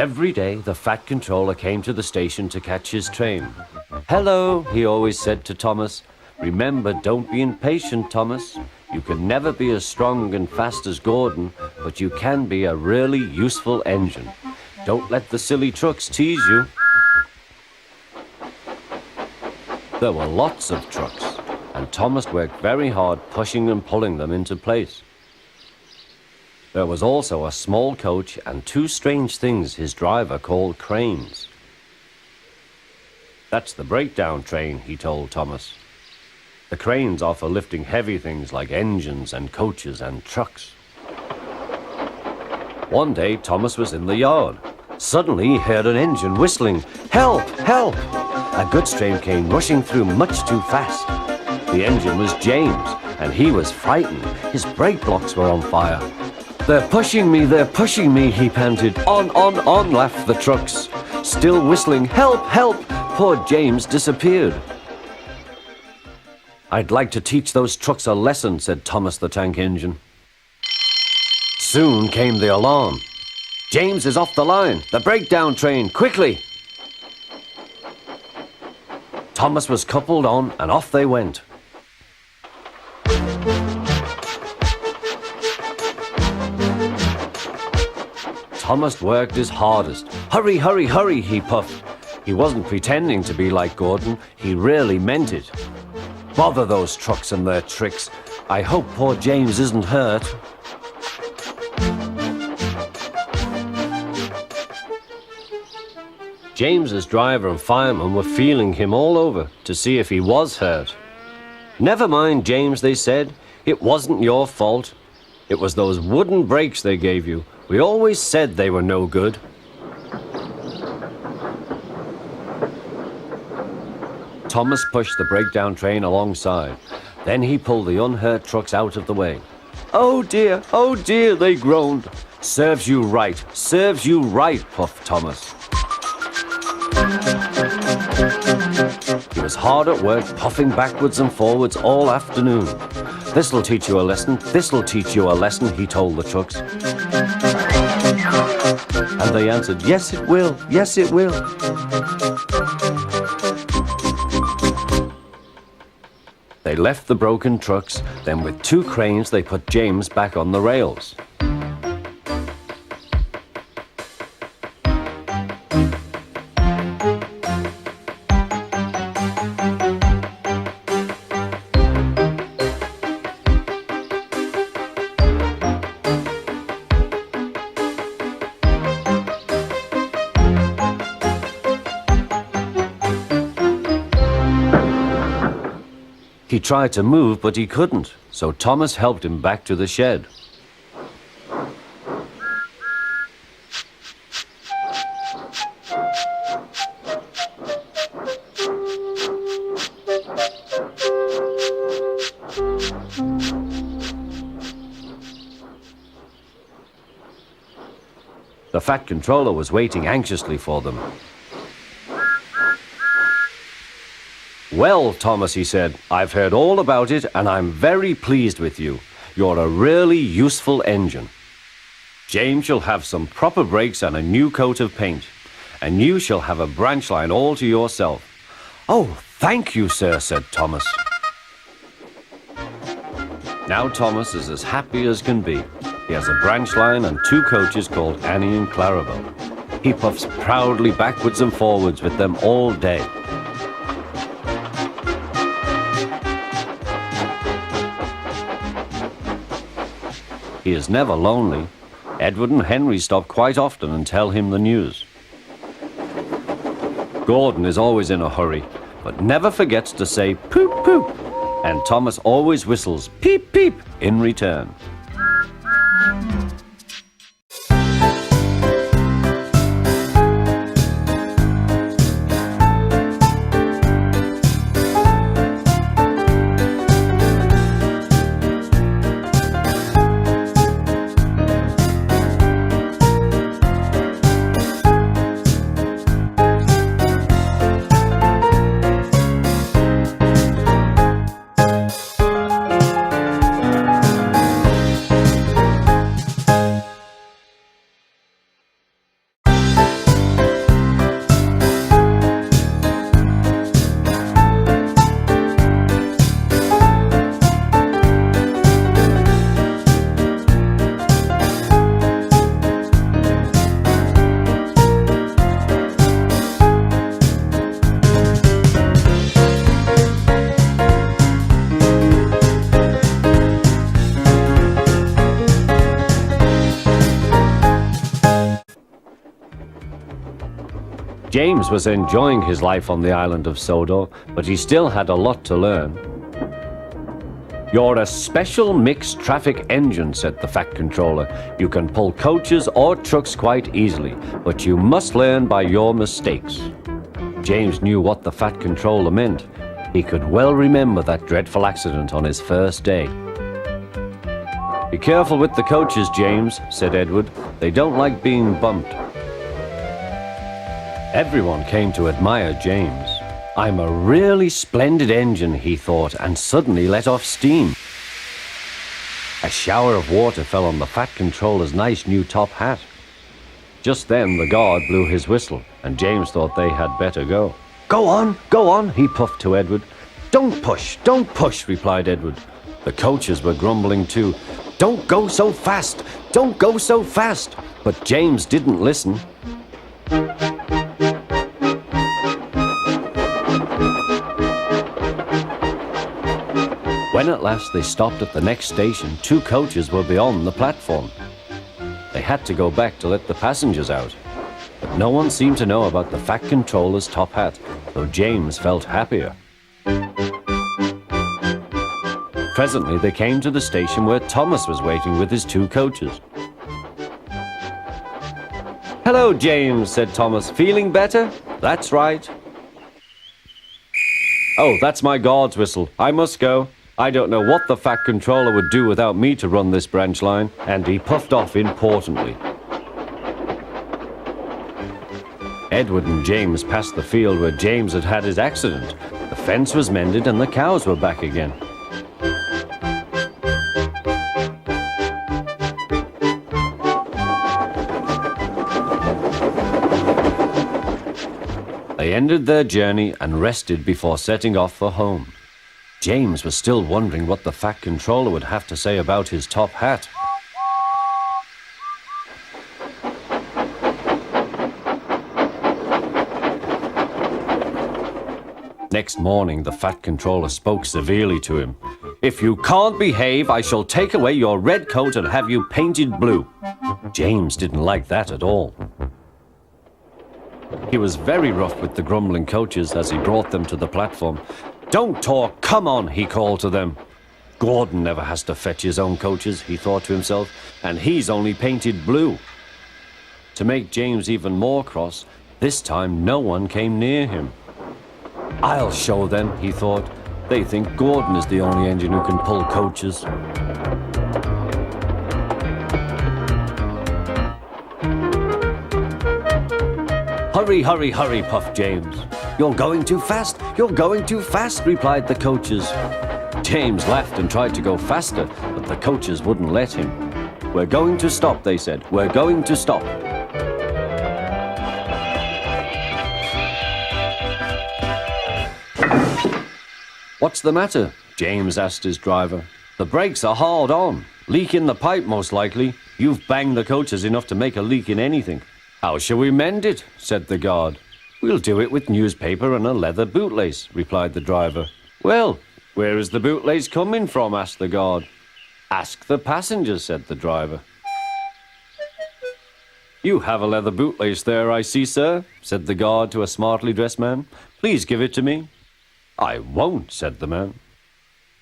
Every day, the Fat Controller came to the station to catch his train. "Hello," he always said to Thomas. "Remember, don't be impatient, Thomas. You can never be as strong and fast as Gordon, but you can be a really useful engine. Don't let the silly trucks tease you." There were lots of trucks, and Thomas worked very hard pushing and pulling them into place. There was also a small coach and two strange things his driver called cranes. "That's the breakdown train," he told Thomas. "The cranes are for lifting heavy things like engines and coaches and trucks." One day, Thomas was in the yard. Suddenly, he heard an engine whistling. "Help! Help!" A goods train came rushing through much too fast. The engine was James, and he was frightened. His brake blocks were on fire. They're pushing me," he panted. On, laughed the trucks. Still whistling, "Help! Help!" Poor James disappeared. "I'd like to teach those trucks a lesson," said Thomas the Tank Engine. Soon came the alarm. "James is off the line! The breakdown train! Quickly!" Thomas was coupled on, and off they went. Thomas worked his hardest. "Hurry, hurry, hurry," he puffed. He wasn't pretending to be like Gordon. He really meant it. "Bother those trucks and their tricks. I hope poor James isn't hurt." James's driver and fireman were feeling him all over to see if he was hurt. "Never mind, James," they said. "It wasn't your fault. It was those wooden brakes they gave you. We always said they were no good." Thomas pushed the breakdown train alongside. Then he pulled the unhurt trucks out of the way. Oh dear, they groaned. Serves you right, puffed Thomas. He was hard at work, puffing backwards and forwards all afternoon. This'll teach you a lesson, he told the trucks. And they answered, yes it will. They left the broken trucks, then with two cranes they put James back on the rails. He tried to move, but he couldn't, so Thomas helped him back to the shed. The Fat Controller was waiting anxiously for them. "Well, Thomas," he said, "I've heard all about it and I'm very pleased with you. You're a really useful engine. James shall have some proper brakes and a new coat of paint, and you shall have a branch line all to yourself." "Oh, thank you, sir," said Thomas. Now Thomas is as happy as can be. He has a branch line and two coaches called Annie and Clarabelle. He puffs proudly backwards and forwards with them all day. He is never lonely. Edward and Henry stop quite often and tell him the news. Gordon is always in a hurry, but never forgets to say poop poop, and Thomas always whistles peep peep in return. James was enjoying his life on the island of Sodor, but he still had a lot to learn. "You're a special mixed traffic engine," said the Fat Controller. "You can pull coaches or trucks quite easily, but you must learn by your mistakes." James knew what the Fat Controller meant. He could well remember that dreadful accident on his first day. "Be careful with the coaches, James," said Edward. "They don't like being bumped." Everyone came to admire James. "I'm a really splendid engine," he thought, and suddenly let off steam. A shower of water fell on the Fat Controller's nice new top hat. Just then the guard blew his whistle, and James thought they had better go. Go on," he puffed to Edward. Don't push," replied Edward. The coaches were grumbling too. Don't go so fast! But James didn't listen. When at last they stopped at the next station, 2 coaches were beyond the platform. They had to go back to let the passengers out. But no one seemed to know about the Fat Controller's top hat, though James felt happier. Presently they came to the station where Thomas was waiting with his 2 coaches. "Hello, James," said Thomas. "Feeling better?" "That's right." "Oh, that's my guard's whistle. I must go. I don't know what the Fat Controller would do without me to run this branch line," and he puffed off importantly. Edward and James passed the field where James had had his accident. The fence was mended and the cows were back again. They ended their journey and rested before setting off for home. James was still wondering what the Fat Controller would have to say about his top hat. Next morning, the Fat Controller spoke severely to him. "If you can't behave, I shall take away your red coat and have you painted blue." James didn't like that at all. He was very rough with the grumbling coaches as he brought them to the platform. "Don't talk, come on," he called to them. "Gordon never has to fetch his own coaches," he thought to himself, "and he's only painted blue." To make James even more cross, this time no one came near him. "I'll show them," he thought. "They think Gordon is the only engine who can pull coaches." Hurry, puffed James. You're going too fast, replied the coaches. James laughed and tried to go faster, but the coaches wouldn't let him. "We're going to stop," they said. "We're going to stop." "What's the matter?" James asked his driver. "The brakes are hard on. Leak in the pipe, most likely. You've banged the coaches enough to make a leak in anything." "How shall we mend it?" said the guard. "We'll do it with newspaper and a leather bootlace," replied the driver. "Well, where is the bootlace coming from?" asked the guard. "Ask the passengers," said the driver. "You have a leather bootlace there, I see, sir," said the guard to a smartly dressed man. "Please give it to me." "I won't," said the man.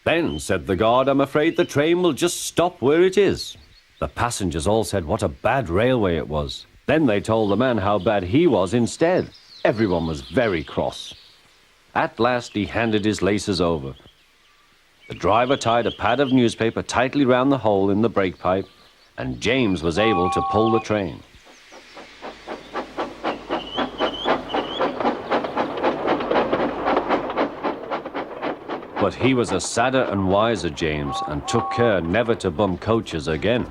"Then," said the guard, "I'm afraid the train will just stop where it is." The passengers all said what a bad railway it was. Then they told the man how bad he was instead. Everyone was very cross. At last he handed his laces over. The driver tied a pad of newspaper tightly round the hole in the brake pipe, and James was able to pull the train. But he was a sadder and wiser James, and took care never to bump coaches again.